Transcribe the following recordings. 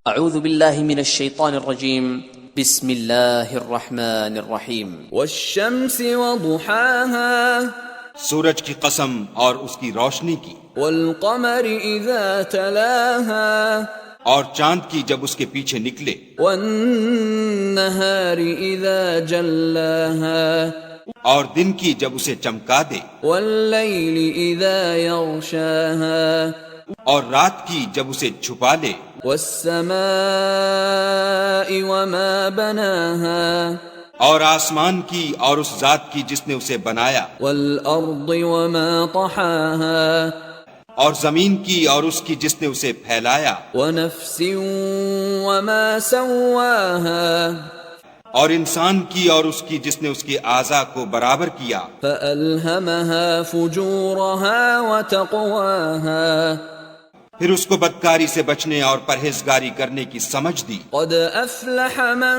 اعوذ باللہ من الشیطان الرجیم بسم اللہ الرحمن الرحیم والشمس وضحاها سورج کی قسم اور اس کی روشنی کی، والقمر اذا تلاها اور چاند کی جب اس کے پیچھے نکلے، والنهار اذا جلاها اور دن کی جب اسے چمکا دے، واللیل اذا یغشاها اور رات کی جب اسے چھپا لے، والسماء وما بناها اور آسمان کی اور اس ذات کی جس نے اسے بنایا، والارض وما طحاها اور زمین کی اور اس کی جس نے اسے پھیلایا، ونفس وما سواها اور انسان کی اور اس کی جس نے اس کے اعضاء کو برابر کیا، فألهمها فجورها وتقواها پھر اس کو بدکاری سے بچنے اور پرہیزگاری کرنے کی سمجھ دی، قد افلح من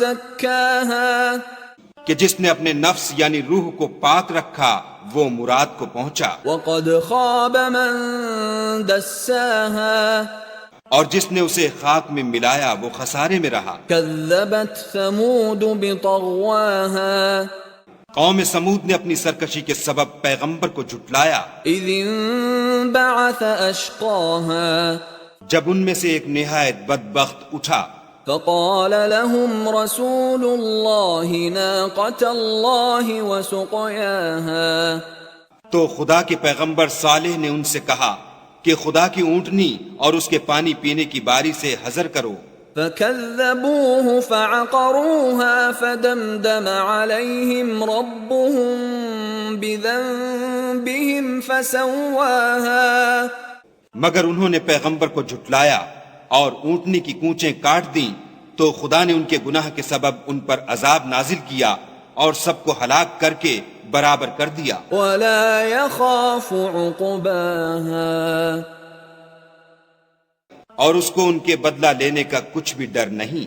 زکاها کہ جس نے اپنے نفس یعنی روح کو پاک رکھا وہ مراد کو پہنچا، وقد خاب من دساها اور جس نے اسے خاک میں ملایا وہ خسارے میں رہا۔ كذبت ثمود بطغواها قوم سمود نے اپنی سرکشی کے سبب پیغمبر کو جھٹلایا، اذ انبعث اشقاها جب ان میں سے ایک نہایت بدبخت اٹھا، فقال لهم رسول الله ناقة الله وسقياها تو خدا کے پیغمبر صالح نے ان سے کہا کہ خدا کی اونٹنی اور اس کے پانی پینے کی باری سے حذر کرو، فكذبوه فعقروها فدمدم عليهم ربهم بذنبهم فسواها مگر انہوں نے پیغمبر کو جھٹلایا اور اونٹنی کی کونچیں کاٹ دیں تو خدا نے ان کے گناہ کے سبب ان پر عذاب نازل کیا اور سب کو ہلاک کر کے برابر کر دیا، ولا يخاف عقباها اور اس کو ان کے بدلہ لینے کا کچھ بھی ڈر نہیں۔